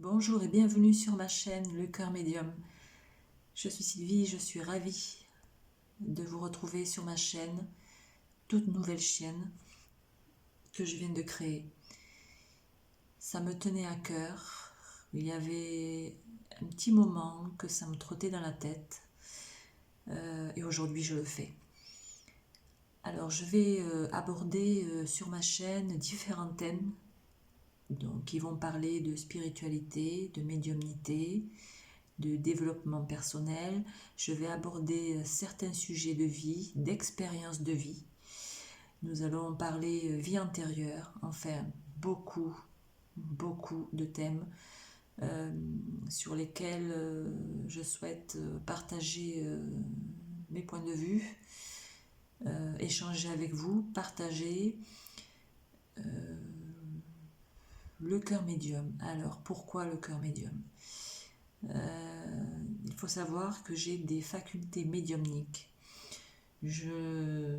Bonjour et bienvenue sur ma chaîne Le Cœur Médium. Je suis Sylvie, je suis ravie de vous retrouver sur ma chaîne, toute nouvelle chaîne que je viens de créer. Ça me tenait à cœur, il y avait un petit moment que ça me trottait dans la tête et aujourd'hui je le fais. Alors je vais aborder sur ma chaîne différents thèmes qui vont parler de spiritualité, de médiumnité, de développement personnel. Je vais aborder certains sujets de vie, d'expérience de vie. Nous allons parler vie antérieure, enfin beaucoup de thèmes sur lesquels je souhaite partager mes points de vue, échanger avec vous, partager le cœur médium. Alors pourquoi le cœur médium ? Il faut savoir que j'ai des facultés médiumniques. Je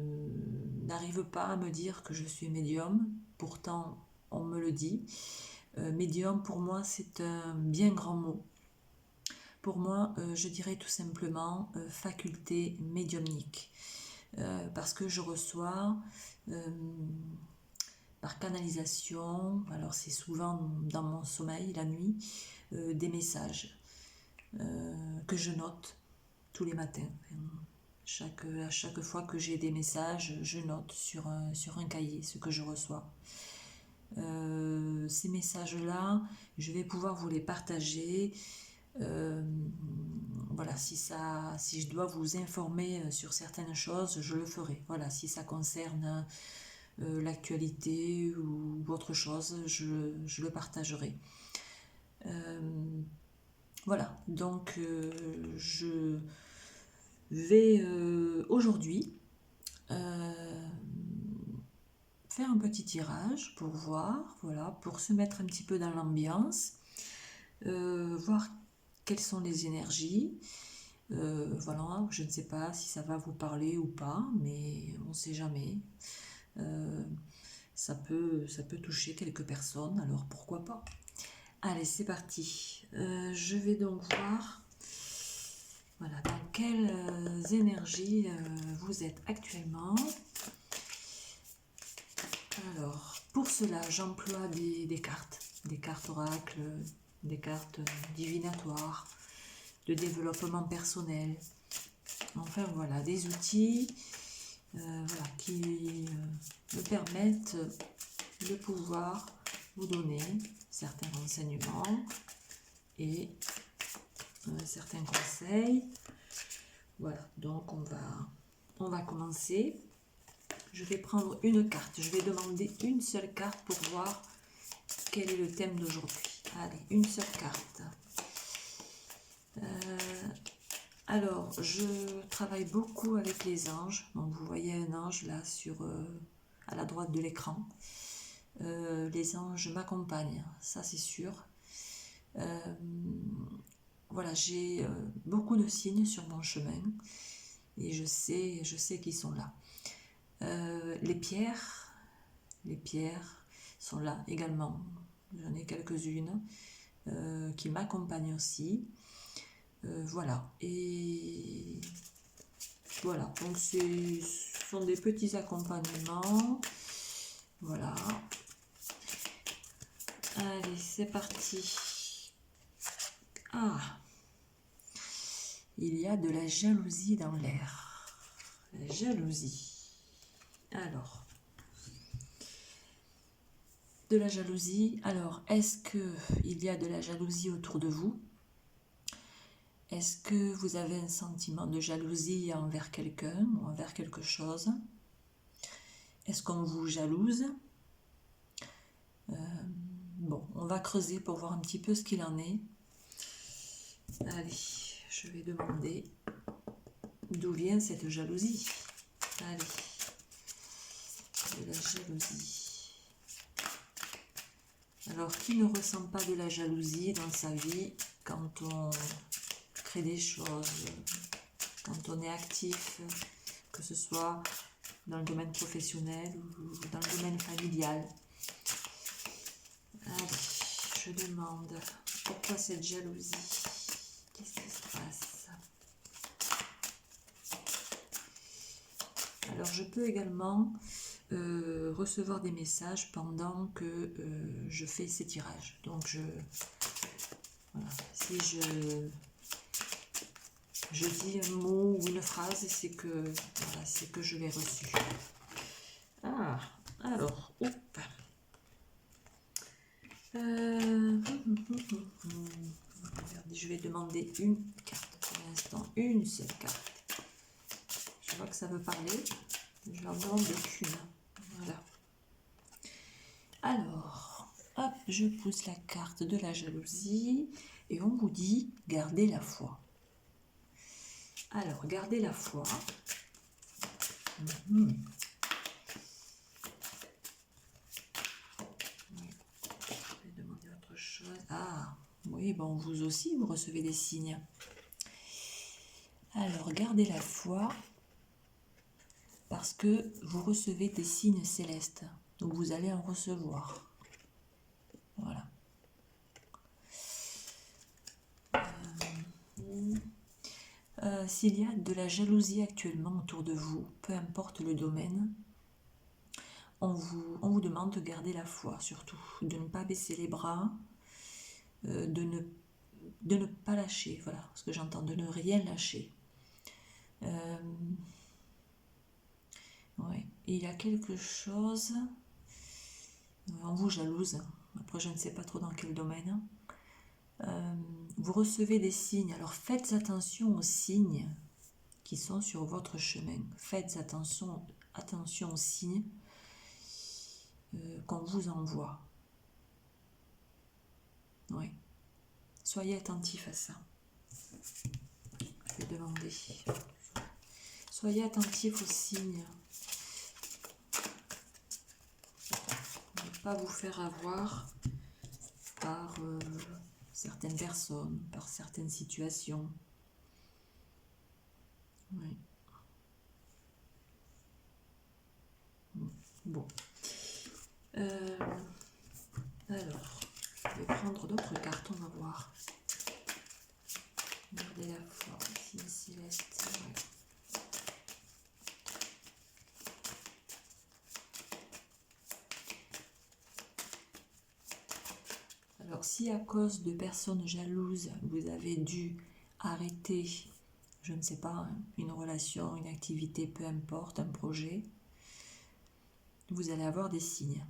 n'arrive pas à me dire que je suis médium, pourtant on me le dit. Médium pour moi c'est un bien grand mot. Pour moi je dirais tout simplement faculté médiumnique. Parce que je reçois par canalisation, alors c'est souvent dans mon sommeil la nuit, des messages que je note tous les matins. À chaque fois que j'ai des messages, je note sur un cahier ce que je reçois. Ces messages-là, je vais pouvoir vous les partager. Voilà, si je dois vous informer sur certaines choses, je le ferai. Voilà, si ça concerne l'actualité ou autre chose, je le partagerai. Voilà, donc je vais aujourd'hui faire un petit tirage pour voir, voilà, pour se mettre un petit peu dans l'ambiance, voir quelles sont les énergies. Voilà, je ne sais pas si ça va vous parler ou pas, mais on ne sait jamais. Ça peut toucher quelques personnes, alors pourquoi pas. Allez, c'est parti. Je vais donc voir voilà, dans quelles énergies vous êtes actuellement. Alors, pour cela, j'emploie des cartes oracles, des cartes divinatoires, de développement personnel. Enfin voilà, des outils voilà, qui me permettent de pouvoir vous donner certains renseignements et certains conseils. Voilà, donc on va commencer. Je vais prendre une carte, je vais demander une seule carte pour voir quel est le thème d'aujourd'hui. Allez, une seule carte. Alors, je travaille beaucoup avec les anges. Donc, vous voyez un ange là à la droite de l'écran. Les anges m'accompagnent, ça c'est sûr. Voilà, j'ai beaucoup de signes sur mon chemin et je sais qu'ils sont là. Les pierres sont là également. J'en ai quelques-unes qui m'accompagnent aussi. Voilà, et voilà, donc ce sont des petits accompagnements. Voilà. Allez, c'est parti. Ah, il y a de la jalousie dans l'air. La jalousie. Alors, de la jalousie. Alors, est-ce qu'il y a de la jalousie autour de vous ? Est-ce que vous avez un sentiment de jalousie envers quelqu'un ou envers quelque chose ? Est-ce qu'on vous jalouse ? Bon, on va creuser pour voir un petit peu ce qu'il en est. Allez, je vais demander d'où vient cette jalousie. Allez, de la jalousie. Alors, qui ne ressent pas de la jalousie dans sa vie quand on crée des choses, quand on est actif, que ce soit dans le domaine professionnel ou dans le domaine familial. Allez, je demande Pourquoi cette jalousie? Qu'est-ce qui se passe? Alors, je peux également recevoir des messages pendant que je fais ces tirages. Donc, voilà, si je dis un mot ou une phrase, c'est que, voilà, c'est que je l'ai reçu. Ah, alors, oups. Je vais demander une carte pour l'instant, une seule carte. Je vois que ça veut parler. Je vais en demander qu'une. Voilà. Alors, hop, je pousse la carte de la jalousie et on vous dit gardez la foi. Alors, gardez la foi. Je vais demander autre chose. Ah, oui, bon, vous aussi, vous recevez des signes. Alors, gardez la foi parce que vous recevez des signes célestes. Donc, vous allez en recevoir. Voilà. S'il y a de la jalousie actuellement autour de vous, peu importe le domaine, on vous demande de garder la foi surtout, de ne pas baisser les bras, de ne pas lâcher, voilà ce que j'entends, de ne rien lâcher. Ouais. Il y a quelque chose, on vous jalouse, après je ne sais pas trop dans quel domaine. Vous recevez des signes, alors faites attention aux signes qui sont sur votre chemin. Faites attention aux signes qu'on vous envoie. Oui. Soyez attentifs à ça. Je vais demander. Soyez attentifs aux signes. Ne pas vous faire avoir par certaines personnes, par certaines situations. Oui. Bon. Alors, je vais prendre d'autres cartes, on va voir. Gardez la foi, signe céleste. Ouais. Alors, si à cause de personnes jalouses, vous avez dû arrêter, je ne sais pas, une relation, une activité, peu importe, un projet, vous allez avoir des signes.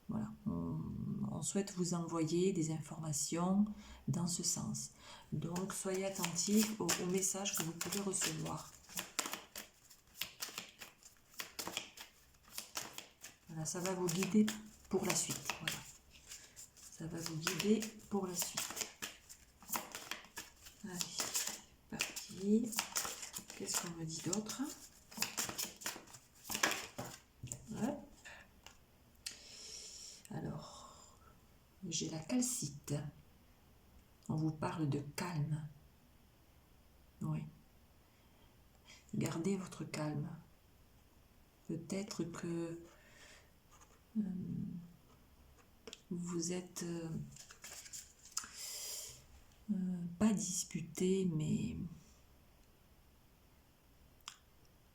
Voilà, on souhaite vous envoyer des informations dans ce sens. Donc, soyez attentifs aux messages que vous pouvez recevoir. Voilà, ça va vous guider pour la suite. Voilà. Ça va vous guider pour la suite. Allez, parti. Qu'est-ce qu'on me dit d'autre? Ouais. Alors, j'ai la calcite. On vous parle de calme. Oui. Gardez votre calme. Peut-être que vous êtes pas disputé, mais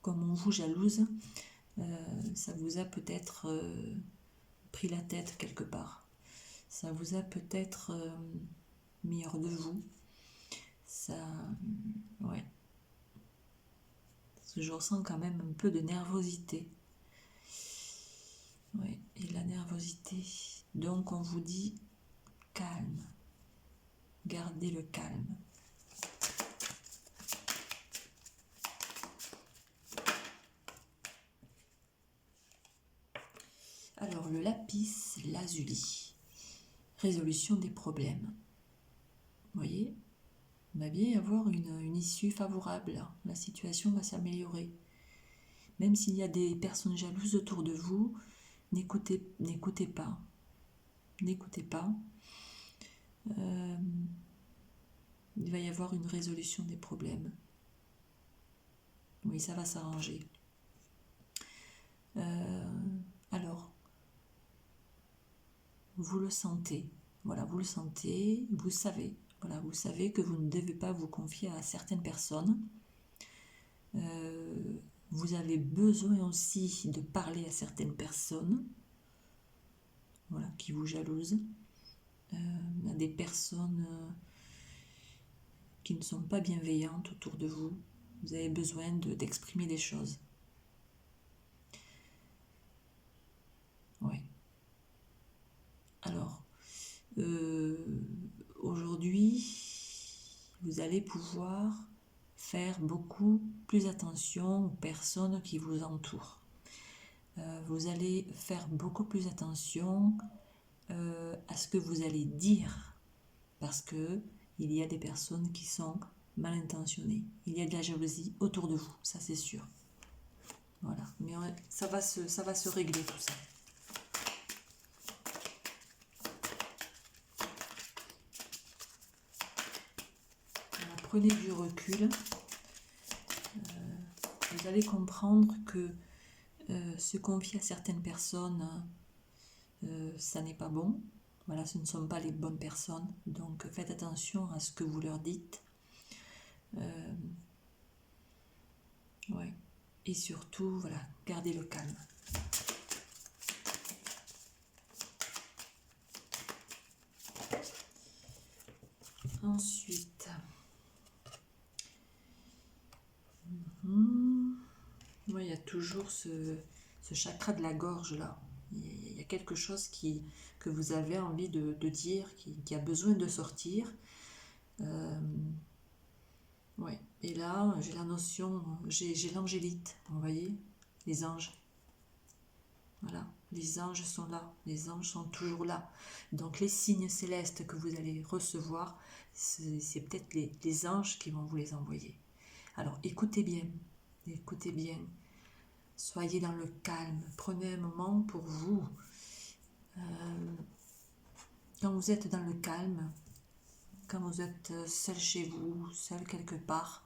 comme on vous jalouse, ça vous a peut-être pris la tête quelque part. Ça vous a peut-être mis hors de vous. Ça, ouais. Parce que je ressens quand même un peu de nervosité. Oui, et la nervosité. Donc on vous dit calme. Gardez le calme. Alors le lapis lazuli. Résolution des problèmes. Vous voyez, il va bien y avoir une issue favorable. La situation va s'améliorer. Même s'il y a des personnes jalouses autour de vous, n'écoutez pas. N'écoutez pas. Il va y avoir une résolution des problèmes. Oui, ça va s'arranger. Alors, vous le sentez. Voilà, vous le sentez, vous savez. Voilà, vous savez que vous ne devez pas vous confier à certaines personnes. Vous avez besoin aussi de parler à certaines personnes, voilà, qui vous jalousent, à des personnes qui ne sont pas bienveillantes autour de vous. Vous avez besoin d'exprimer des choses. Oui. Alors, aujourd'hui, vous allez pouvoir faire beaucoup plus attention aux personnes qui vous entourent. Vous allez faire beaucoup plus attention à ce que vous allez dire, parce que il y a des personnes qui sont mal intentionnées. Il y a de la jalousie autour de vous, ça c'est sûr. Voilà, mais ça va se régler tout ça. Alors, prenez du recul. Vous allez comprendre que se confier à certaines personnes, ça n'est pas bon. Voilà, ce ne sont pas les bonnes personnes. Donc faites attention à ce que vous leur dites. Ouais. Et surtout, voilà, gardez le calme. Ensuite, il y a toujours ce chakra de la gorge là. Il y a quelque chose que vous avez envie de dire, qui a besoin de sortir. Ouais. Et là, j'ai la notion, j'ai l'angélite, vous voyez, les anges. Voilà, les anges sont là, les anges sont toujours là. Donc les signes célestes que vous allez recevoir, c'est peut-être les anges qui vont vous les envoyer. Alors écoutez bien, soyez dans le calme, prenez un moment pour vous. Quand vous êtes dans le calme, quand vous êtes seul chez vous, seul quelque part,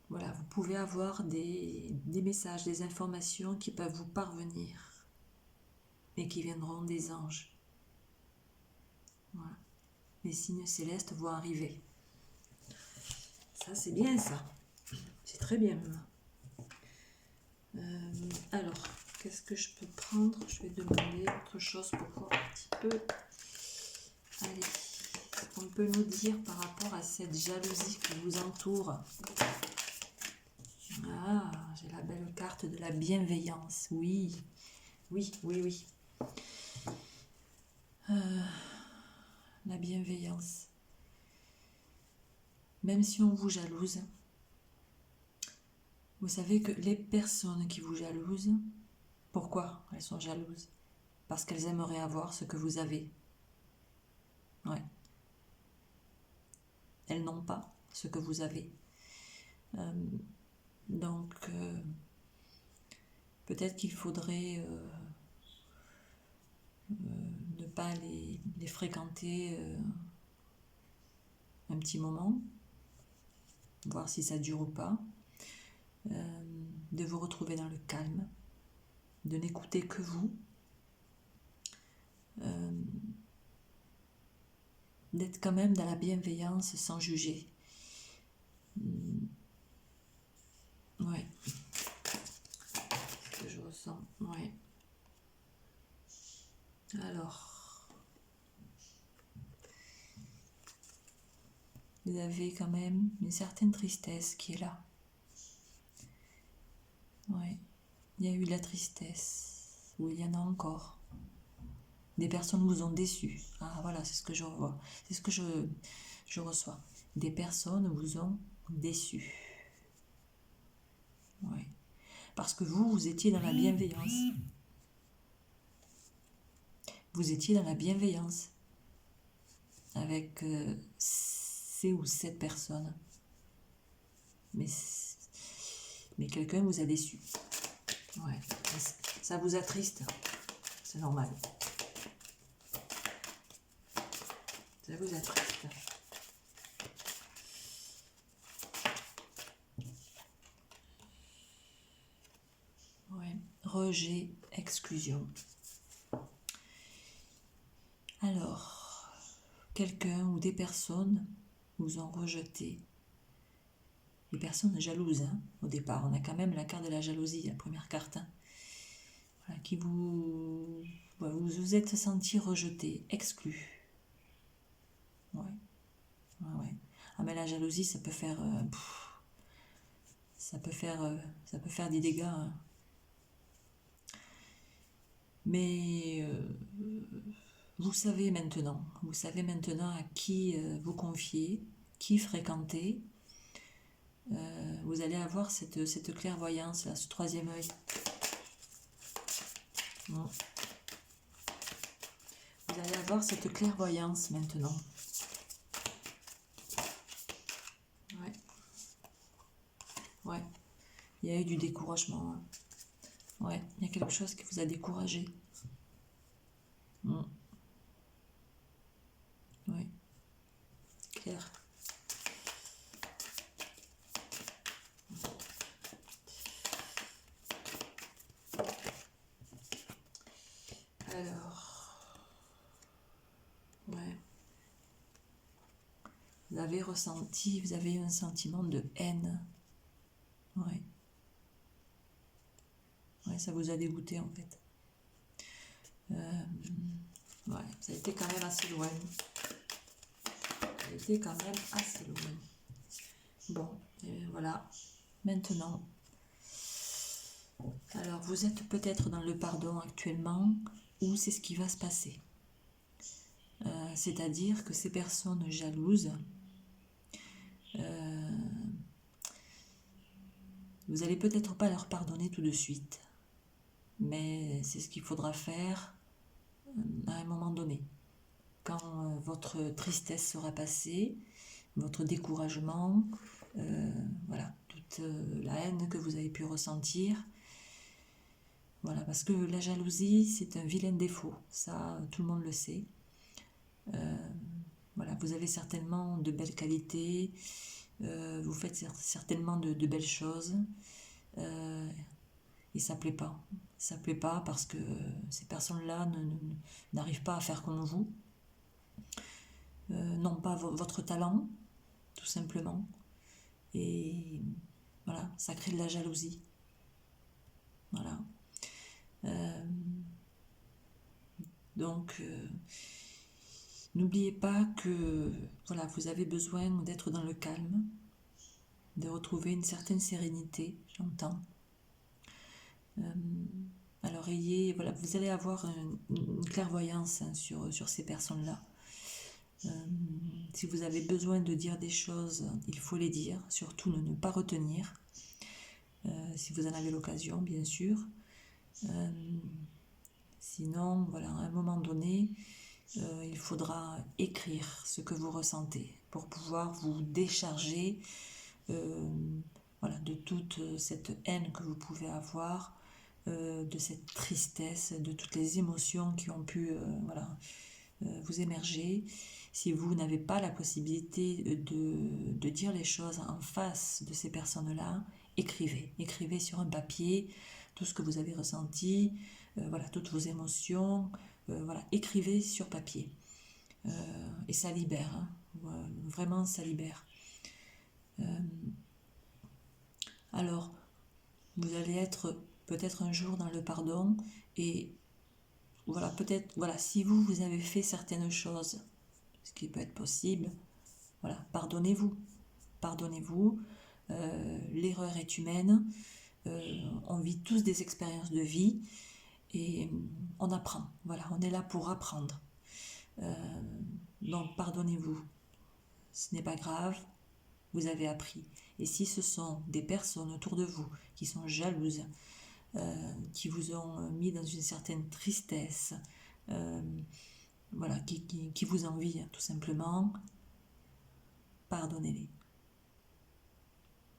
voilà, vous pouvez avoir des messages, des informations qui peuvent vous parvenir et qui viendront des anges. Voilà. Les signes célestes vont arriver. Ça, c'est bien ça. C'est très bien. Alors, qu'est-ce que je peux prendre? Je vais demander autre chose pour voir un petit peu. Allez, ce qu'on peut nous dire par rapport à cette jalousie qui vous entoure? Ah, j'ai la belle carte de la bienveillance. Oui, oui, oui, oui. La bienveillance. Même si on vous jalouse, vous savez que les personnes qui vous jalousent, pourquoi elles sont jalouses? Parce qu'elles aimeraient avoir ce que vous avez. Ouais. Elles n'ont pas ce que vous avez. Donc, peut-être qu'il faudrait ne pas les fréquenter un petit moment, voir si ça dure ou pas, de vous retrouver dans le calme, de n'écouter que vous, d'être quand même dans la bienveillance sans juger. Ouais. Ce que je ressens. Ouais. Alors, vous avez quand même une certaine tristesse qui est là. Ouais. Il y a eu de la tristesse, ou il y en a encore. Des personnes vous ont déçu. Ah voilà, c'est ce que je revois. C'est ce que je reçois. Des personnes vous ont déçu. Ouais. Parce que vous étiez dans la bienveillance. Vous étiez dans la bienveillance avec ces ou cette personnes. Mais quelqu'un vous a déçu. Ouais. Ça vous attriste. C'est normal. Ça vous attriste. Ouais. Rejet, exclusion. quelqu'un ou des personnes vous ont rejeté. Des personnes jalouses, hein, au départ. On a quand même la carte de la jalousie, la première carte. Hein. Voilà, qui vous vous êtes senti rejeté, exclu. Ouais. Ouais. Ah mais la jalousie, ça peut faire... ça peut faire des dégâts. Hein. Mais vous savez maintenant à qui vous confier, qui fréquenter. Vous allez avoir cette clairvoyance, là, ce troisième œil. Bon. Vous allez avoir cette clairvoyance maintenant. Ouais. Ouais. Il y a eu du découragement. Hein. Ouais, il y a quelque chose qui vous a découragé. Oui. Clair. Alors, ouais. Vous avez eu un sentiment de haine. Ouais. Ouais, ça vous a dégoûté en fait. Ouais, ça a été quand même assez loin. Bon, voilà. Maintenant, alors vous êtes peut-être dans le pardon actuellement, ou c'est ce qui va se passer. C'est-à-dire que ces personnes jalouses, vous allez peut-être pas leur pardonner tout de suite, mais c'est ce qu'il faudra faire à un moment donné. Quand votre tristesse sera passée, votre découragement, voilà, toute la haine que vous avez pu ressentir. Voilà, parce que la jalousie, c'est un vilain défaut, ça tout le monde le sait. Voilà, vous avez certainement de belles qualités, vous faites certainement de belles choses, et ça plaît pas. Ça plaît pas parce que ces personnes-là n'arrivent pas à faire comme vous, n'ont pas votre talent, tout simplement. Et voilà, ça crée de la jalousie. Voilà. Donc, n'oubliez pas que voilà, vous avez besoin d'être dans le calme, de retrouver une certaine sérénité, j'entends. Alors voilà, vous allez avoir une clairvoyance hein, sur ces personnes-là. Si vous avez besoin de dire des choses, il faut les dire, surtout ne pas retenir, si vous en avez l'occasion, bien sûr. Sinon, voilà, à un moment donné, il faudra écrire ce que vous ressentez pour pouvoir vous décharger voilà, de toute cette haine que vous pouvez avoir, de cette tristesse, de toutes les émotions qui ont pu voilà, vous émerger. Si vous n'avez pas la possibilité de dire les choses en face de ces personnes-là, écrivez. Écrivez sur un papier tout ce que vous avez ressenti, voilà, toutes vos émotions, voilà, écrivez sur papier. Et ça libère, hein, vraiment ça libère. Alors, vous allez être peut-être un jour dans le pardon et voilà, peut-être, voilà, si vous avez fait certaines choses, ce qui peut être possible, voilà, pardonnez-vous. Pardonnez-vous, l'erreur est humaine, on vit tous des expériences de vie et on apprend, voilà, on est là pour apprendre. Donc pardonnez-vous, ce n'est pas grave, vous avez appris. Et si ce sont des personnes autour de vous qui sont jalouses, qui vous ont mis dans une certaine tristesse, voilà, qui vous envient tout simplement, pardonnez-les.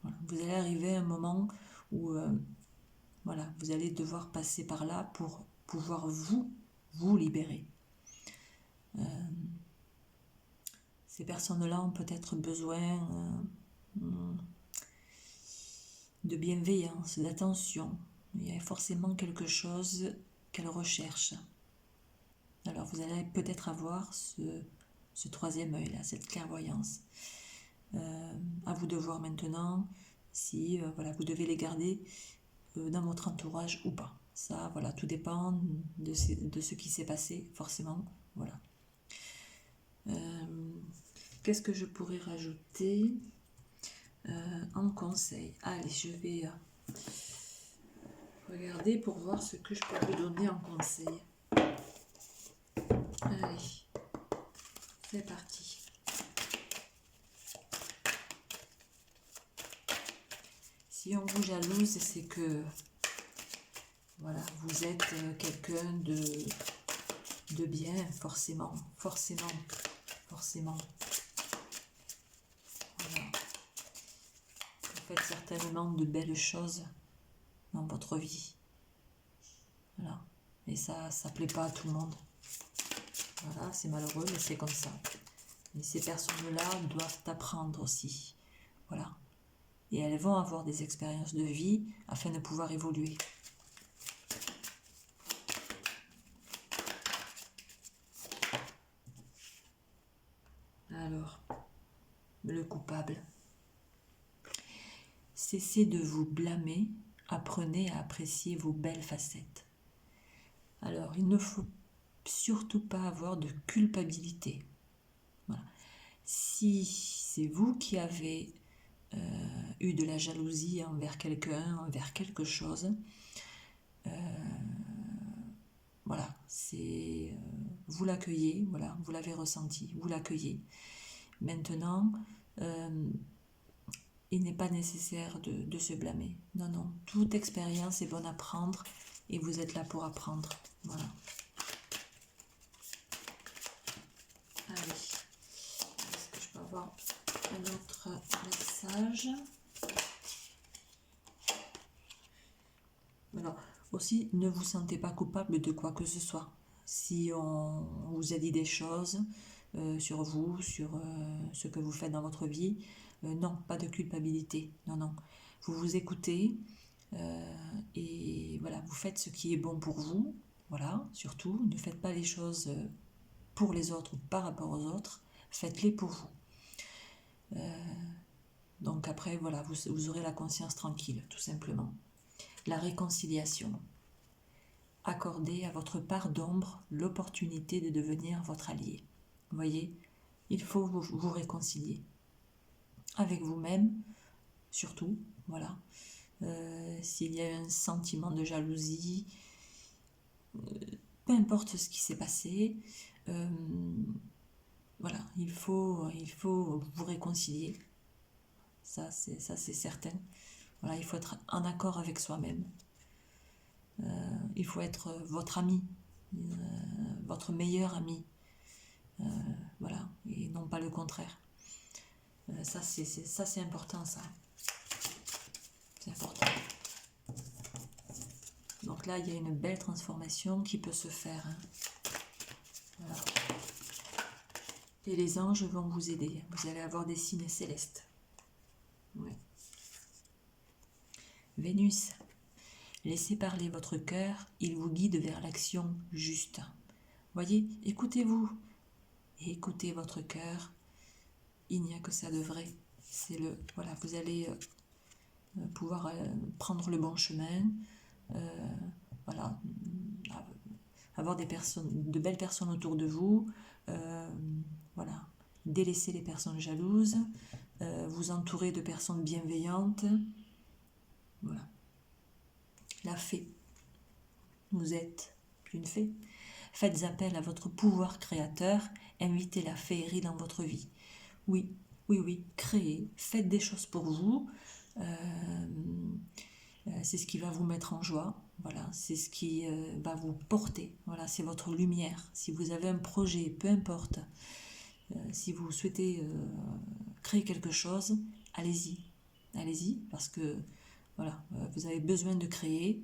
Voilà. Vous allez arriver à un moment où voilà, vous allez devoir passer par là pour pouvoir vous libérer. Ces personnes-là ont peut-être besoin de bienveillance, d'attention. Il y a forcément quelque chose qu'elles recherchent. Alors vous allez peut-être avoir ce troisième œil là, cette clairvoyance. À vous de voir maintenant si voilà, vous devez les garder dans votre entourage ou pas. Ça, voilà, tout dépend de ce qui s'est passé, forcément. Voilà. Qu'est-ce que je pourrais rajouter en conseil? Allez, je vais regarder pour voir ce que je peux vous donner en conseil. Allez, c'est parti. Si on vous jalouse, c'est que voilà, vous êtes quelqu'un de bien, forcément. Voilà. Vous faites certainement de belles choses dans votre vie. Voilà. Et ça plaît pas à tout le monde. Voilà, c'est malheureux, mais c'est comme ça. Et ces personnes-là doivent apprendre aussi. Voilà. Et elles vont avoir des expériences de vie afin de pouvoir évoluer. Alors, le coupable. Cessez de vous blâmer, apprenez à apprécier vos belles facettes. Alors, il ne faut surtout pas avoir de culpabilité. Voilà. Si c'est vous qui avez eu de la jalousie envers quelqu'un, envers quelque chose, voilà, c'est vous l'accueillez, voilà, vous l'avez ressenti, vous l'accueillez. Maintenant, il n'est pas nécessaire de se blâmer. Non, non, toute expérience est bonne à prendre et vous êtes là pour apprendre. Voilà. Allez, est-ce que je peux avoir un autre message? Alors, aussi, ne vous sentez pas coupable de quoi que ce soit. Si on vous a dit des choses sur vous, sur ce que vous faites dans votre vie, non, pas de culpabilité. Non, non. Vous vous écoutez et voilà, vous faites ce qui est bon pour vous. Voilà, surtout, ne faites pas les choses pour les autres ou par rapport aux autres. Faites-les pour vous. Donc après, voilà, vous aurez la conscience tranquille, tout simplement. La réconciliation. Accordez à votre part d'ombre l'opportunité de devenir votre allié. Vous voyez, il faut vous réconcilier. Avec vous-même, surtout, voilà. S'il y a un sentiment de jalousie, peu importe ce qui s'est passé, voilà, il faut vous réconcilier. Ça, c'est certain. Voilà, il faut être en accord avec soi-même. Il faut être votre ami, votre meilleur ami. Voilà, et non pas le contraire. Ça, c'est important, ça. C'est important. Donc là, il y a une belle transformation qui peut se faire. Hein. Voilà. Et les anges vont vous aider. Vous allez avoir des signes célestes. Ouais. Vénus. Laissez parler votre cœur, il vous guide vers l'action juste. Voyez, écoutez-vous et écoutez votre cœur. Il n'y a que ça de vrai. C'est voilà, vous allez pouvoir prendre le bon chemin. Voilà, avoir de belles personnes autour de vous. Voilà, délaisser les personnes jalouses. Vous entourer de personnes bienveillantes. Voilà. La fée. Vous êtes une fée. Faites appel à votre pouvoir créateur. Invitez la féerie dans votre vie. Oui, créez. Faites des choses pour vous. C'est ce qui va vous mettre en joie. Voilà, c'est ce qui va vous porter. Voilà, c'est votre lumière. Si vous avez un projet, peu importe. Si vous souhaitez créer quelque chose, allez-y. Allez-y, parce que voilà, vous avez besoin de créer.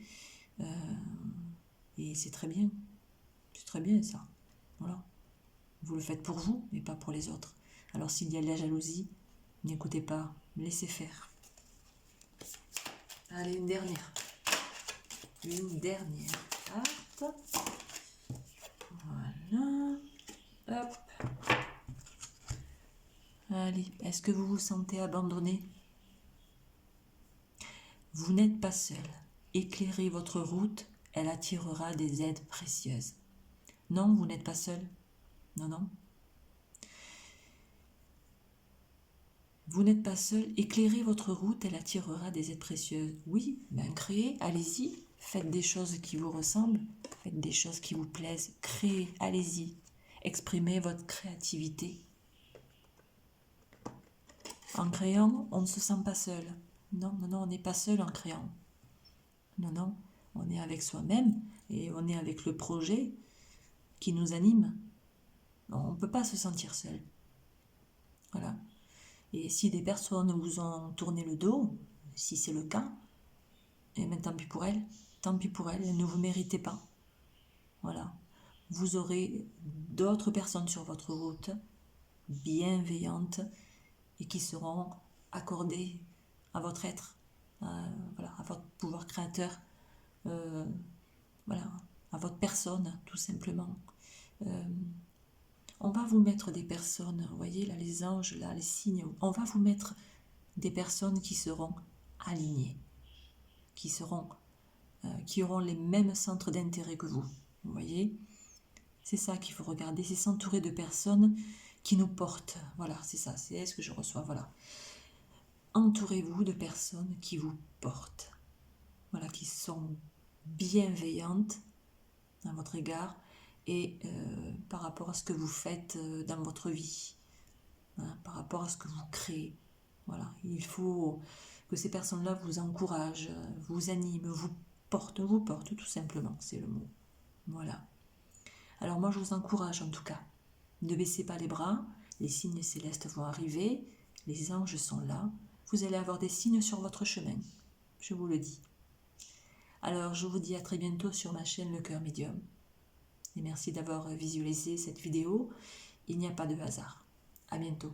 Et c'est très bien. C'est très bien ça. Voilà. Vous le faites pour vous, mais pas pour les autres. Alors s'il y a de la jalousie, n'écoutez pas, laissez faire. Allez, une dernière. Une dernière carte. Voilà. Hop. Allez, est-ce que vous vous sentez abandonné? Vous n'êtes pas seul. Éclairez votre route, elle attirera des aides précieuses. Non, vous n'êtes pas seul. Non, non. Vous n'êtes pas seul. Éclairez votre route, elle attirera des aides précieuses. Oui, ben créez, allez-y. Faites des choses qui vous ressemblent. Faites des choses qui vous plaisent. Créez, allez-y. Exprimez votre créativité. En créant, on ne se sent pas seul. Non, non, non, on n'est pas seul en créant. Non, non, on est avec soi-même et on est avec le projet qui nous anime. On ne peut pas se sentir seul. Voilà. Et si des personnes vous ont tourné le dos, si c'est le cas, eh bien tant pis pour elles. Tant pis pour elles ne vous méritez pas. Voilà. Vous aurez d'autres personnes sur votre route, bienveillantes, et qui seront accordées à votre être, voilà, à votre pouvoir créateur, voilà, à votre personne, tout simplement. On va vous mettre des personnes, vous voyez là les anges, là les signes, on va vous mettre des personnes qui seront alignées, qui auront les mêmes centres d'intérêt que vous. Vous voyez, c'est ça qu'il faut regarder, c'est s'entourer de personnes qui nous portent. Voilà, c'est ça, c'est ce que je reçois. Voilà, entourez-vous de personnes qui vous portent. Voilà, qui sont bienveillantes à votre égard et par rapport à ce que vous faites dans votre vie, hein, par rapport à ce que vous créez. Voilà, il faut que ces personnes-là vous encouragent, vous animent, vous portent tout simplement, c'est le mot. Voilà. Alors moi je vous encourage en tout cas, ne baissez pas les bras, les signes célestes vont arriver, les anges sont là, vous allez avoir des signes sur votre chemin, je vous le dis. Alors je vous dis à très bientôt sur ma chaîne Le Cœur Médium. Et merci d'avoir visualisé cette vidéo, il n'y a pas de hasard. À bientôt.